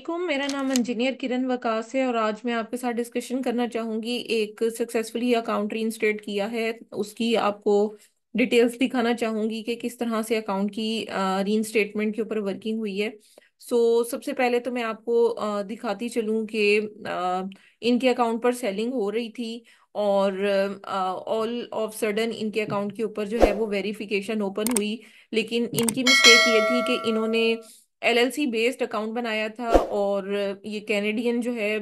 वालेकुम। मेरा नाम इंजीनियर किरण वकास है और आज मैं आपके साथ डिस्कशन करना चाहूँगी। एक सक्सेसफुली अकाउंट रीइंस्टेट किया है उसकी आपको डिटेल्स दिखाना चाहूँगी कि किस तरह से अकाउंट की रीइंस्टेटमेंट के ऊपर वर्किंग हुई है। सबसे पहले तो मैं आपको दिखाती चलूँ कि इनके अकाउंट पर सेलिंग हो रही थी और ऑल ऑफ सडन इनके अकाउंट के ऊपर जो है वो वेरिफिकेशन ओपन हुई। लेकिन इनकी मिस्टेक ये थी कि इन्होंने एलएलसी बेस्ड अकाउंट बनाया था और ये कैनेडियन जो है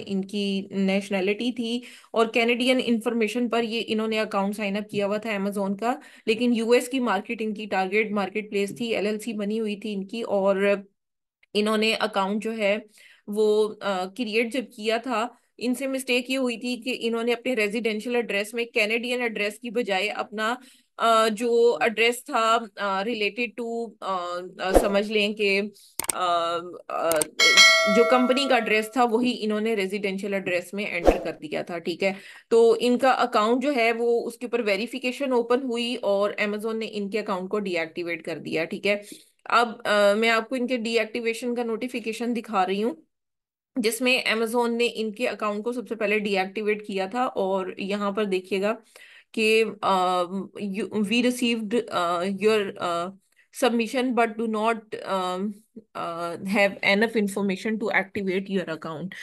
इनकी नेशनैलिटी थी और कैनेडियन इंफॉर्मेशन पर ये इन्होंने अकाउंट साइन अप किया हुआ था अमेजोन का। लेकिन यूएस की मार्केट इनकी टारगेट मार्केट प्लेस थी, एलएलसी बनी हुई थी इनकी। और इन्होंने अकाउंट जो है वो क्रिएट जब किया था, इनसे मिस्टेक ये हुई थी कि इन्होंने अपने रेजिडेंशियल एड्रेस में कैनेडियन एड्रेस की बजाय अपना जो एड्रेस था रिलेटेड टू समझ लें कि जो कंपनी का एड्रेस था वही इन्होंने रेजिडेंशियल एड्रेस में एंटर कर दिया था। ठीक है। तो इनका अकाउंट जो है वो उसके ऊपर वेरिफिकेशन ओपन हुई और अमेजोन ने इनके अकाउंट को डीएक्टिवेट कर दिया। ठीक है। अब मैं आपको इनके डीएक्टिवेशन का नोटिफिकेशन दिखा रही हूँ जिसमें अमेजोन ने इनके अकाउंट को सबसे पहले डीएक्टिवेट किया था। और यहाँ पर देखिएगा कि we received your submission but do not have enough information to activate your account.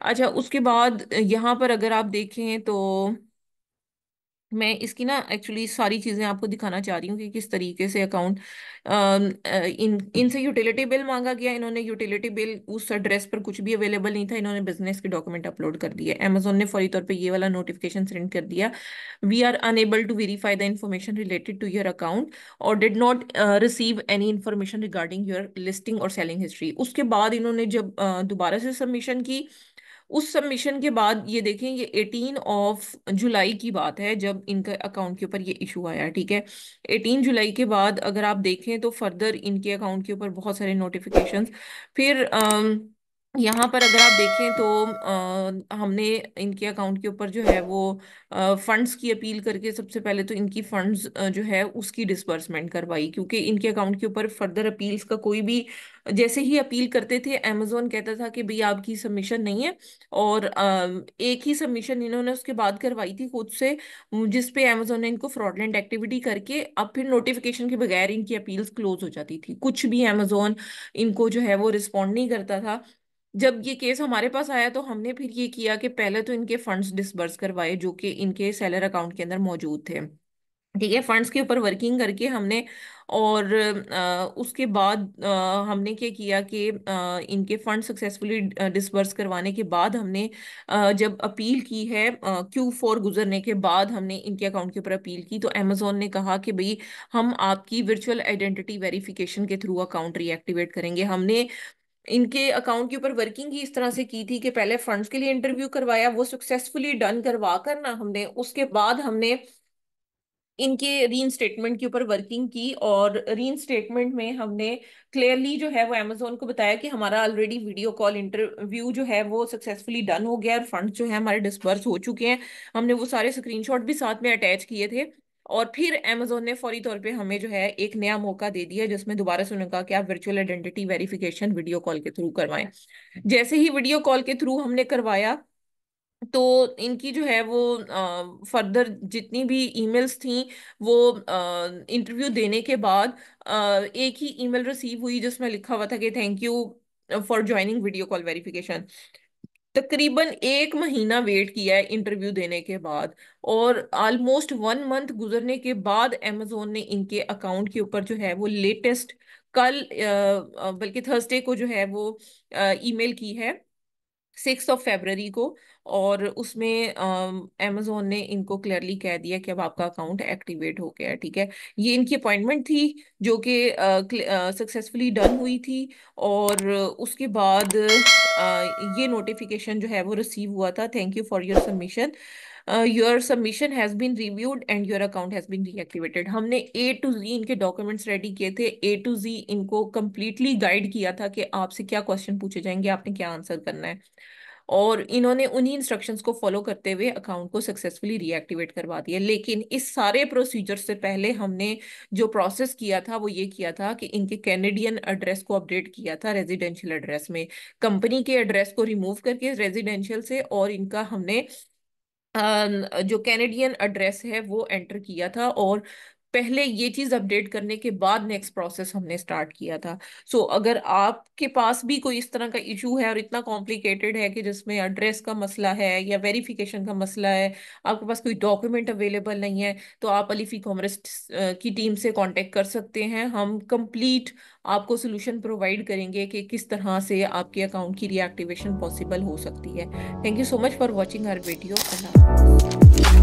अच्छा, उसके बाद यहाँ पर अगर आप देखें तो मैं इसकी ना एक्चुअली सारी चीजें आपको दिखाना चाह रही हूँ कि किस तरीके से अकाउंट इनसे यूटिलिटी बिल मांगा गया। इन्होंने यूटिलिटी बिल उस एड्रेस पर कुछ भी अवेलेबल नहीं था, इन्होंने बिजनेस के डॉक्यूमेंट अपलोड कर दिए। अमेजोन ने फौरी तौर पे ये वाला नोटिफिकेशन सेंड कर दिया, we are unable to verify the information related to your account और did not receive any information regarding your listing और सेलिंग हिस्ट्री। उसके बाद इन्होंने जब दोबारा से सबमिशन की, उस सबमिशन के बाद ये देखें, ये 18 ऑफ जुलाई की बात है जब इनके अकाउंट के ऊपर ये इशू आया। ठीक है। 18 जुलाई के बाद अगर आप देखें तो फर्दर इनके अकाउंट के ऊपर बहुत सारे नोटिफिकेशंस। फिर यहाँ पर अगर आप देखें तो हमने इनके अकाउंट के ऊपर जो है वो फंड्स की अपील करके सबसे पहले तो इनकी फंड्स जो है उसकी डिसबर्समेंट करवाई, क्योंकि इनके अकाउंट के ऊपर फर्दर अपील्स का कोई भी, जैसे ही अपील करते थे अमेजोन कहता था कि भाई आपकी सबमिशन नहीं है। और एक ही सबमिशन इन्होंने उसके बाद करवाई थी खुद से, जिस पे अमेजोन ने इनको फ्रॉडलेंट एक्टिविटी करके अब फिर नोटिफिकेशन के बगैर इनकी अपील्स क्लोज हो जाती थी। कुछ भी अमेजोन इनको जो है वो रिस्पॉन्ड नहीं करता था। जब ये केस हमारे पास आया तो हमने फिर ये किया कि पहले तो इनके फंड्स डिसबर्स करवाए जो कि इनके सेलर अकाउंट के अंदर मौजूद थे। ठीक है, फंड्स के ऊपर वर्किंग करके हमने, और उसके बाद हमने क्या किया कि इनके फंड सक्सेसफुली डिसबर्स करवाने के बाद हमने जब अपील की है Q4 गुजरने के बाद हमने इनके अकाउंट के ऊपर अपील की, तो अमेजोन ने कहा कि भाई हम आपकी वर्चुअल आइडेंटिटी वेरिफिकेशन के थ्रू अकाउंट रीएक्टिवेट करेंगे। हमने इनके अकाउंट के ऊपर वर्किंग ही इस तरह से की थी कि पहले फंड्स के लिए इंटरव्यू करवाया, वो सक्सेसफुली डन करवा कर ना हमने उसके बाद हमने इनके रीइंस्टेटमेंट के ऊपर वर्किंग की। और रीइंस्टेटमेंट में हमने क्लियरली जो है वो अमेजोन को बताया कि हमारा ऑलरेडी वीडियो कॉल इंटरव्यू जो है वो सक्सेसफुली डन हो गया और फंड्स जो है हमारे डिसबर्स हो चुके हैं। हमने वो सारे स्क्रीनशॉट भी साथ में अटैच किए थे। और फिर अमेजोन ने फौरी तौर पे हमें जो है एक नया मौका दे दिया जिसमें दोबारा से उन्होंने कहा कि आप virtual identity verification video call के थ्रू करवाएं। जैसे ही वीडियो कॉल के थ्रू हमने करवाया तो इनकी जो है वो फर्दर जितनी भी ईमेल्स थी वो इंटरव्यू देने के बाद एक ही ईमेल रिसीव हुई जिसमें लिखा हुआ था कि thank you for joining video call verification. तकरीबन एक महीना वेट किया है इंटरव्यू देने के बाद, और ऑलमोस्ट 1 मंथ गुजरने के बाद अमेजोन ने इनके अकाउंट के ऊपर जो है वो लेटेस्ट कल बल्कि थर्सडे को जो है वो ईमेल की है 6 फरवरी को। और उसमें अमेजोन ने इनको क्लियरली कह दिया कि अब आपका अकाउंट एक्टिवेट हो गया है। ठीक है। ये इनकी अपॉइंटमेंट थी जो कि सक्सेसफुली डन हुई थी। और उसके बाद ये नोटिफिकेशन जो है वो रिसीव हुआ था, thank you for your submission, your submission has been reviewed and your account has been reactivated. हमने A to Z इनके डॉक्यूमेंट्स रेडी किए थे, A to Z इनको कंप्लीटली गाइड किया था कि आपसे क्या क्वेश्चन पूछे जाएंगे, आपने क्या आंसर करना है। और इन्होंने उन्हीं इंस्ट्रक्शंस को फॉलो करते हुए अकाउंट को सक्सेसफुली रीएक्टिवेट करवा दिया। लेकिन इस सारे प्रोसीजर से पहले हमने जो प्रोसेस किया था वो ये किया था कि इनके कैनेडियन एड्रेस को अपडेट किया था रेजिडेंशियल एड्रेस में, कंपनी के एड्रेस को रिमूव करके रेजिडेंशियल से, और इनका हमने जो कैनेडियन एड्रेस है वो एंटर किया था। और पहले ये चीज अपडेट करने के बाद नेक्स्ट प्रोसेस हमने स्टार्ट किया था। सो अगर आपके पास भी कोई इस तरह का इशू है और इतना कॉम्प्लिकेटेड है कि जिसमें एड्रेस का मसला है या वेरिफिकेशन का मसला है, आपके पास कोई डॉक्यूमेंट अवेलेबल नहीं है, तो आप अलीफी कॉमर्स की टीम से कांटेक्ट कर सकते हैं। हम कंप्लीट आपको सोल्यूशन प्रोवाइड करेंगे कि किस तरह से आपके अकाउंट की रीएक्टिवेशन पॉसिबल हो सकती है। Thank you so much for watching our video. अल्लाह हाफिज़।